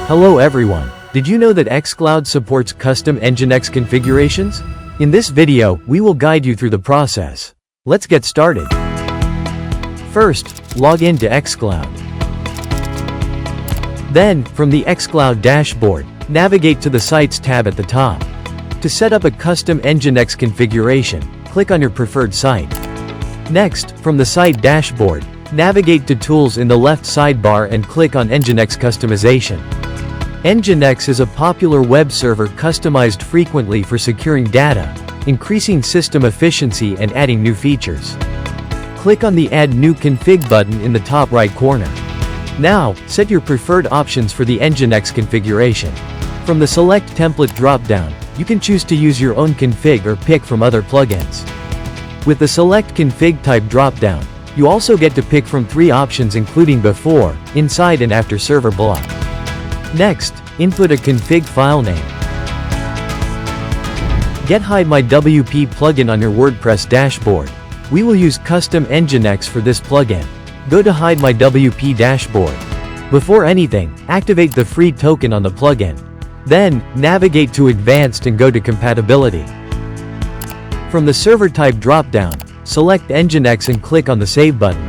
Hello everyone. Did you know that xCloud supports custom NGINX configurations? In this video, we will guide you through the process. Let's get started. First, log in to xCloud. Then, from the xCloud dashboard, navigate to the Sites tab at the top. To set up a custom NGINX configuration, click on your preferred site. Next, from the site dashboard, navigate to Tools in the left sidebar and click on NGINX Customization. NGINX is a popular web server customized frequently for securing data, increasing system efficiency and adding new features. Click on the Add New Config button in the top right corner. Now, set your preferred options for the NGINX configuration. From the Select Template drop-down, you can choose to use your own config or pick from other plugins. With the Select Config Type drop-down, you also get to pick from 3 options including before, inside and after server block. Next, input a config file name. Get Hide My WP plugin on your WordPress dashboard. We will use custom NGINX for this plugin. Go to Hide My WP dashboard. Before anything, activate the free token on the plugin. Then, navigate to Advanced and go to Compatibility. From the Server Type drop-down, select NGINX and click on the Save button.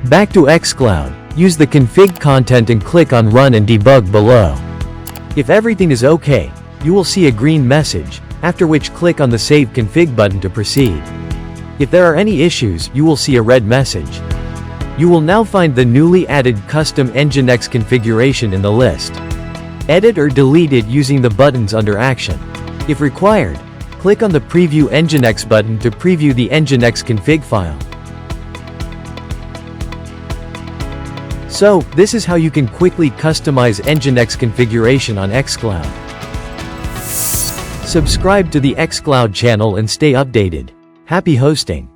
Back to xCloud, use the config content and click on Run and Debug below. If everything is okay, you will see a green message, after which click on the Save Config button to proceed. If there are any issues, you will see a red message. You will now find the newly added custom NGINX configuration in the list. Edit or delete it using the buttons under Action. If required, click on the Preview NGINX button to preview the NGINX config file. So, this is how you can quickly customize NGINX configuration on xCloud. Subscribe to the xCloud channel and stay updated. Happy hosting!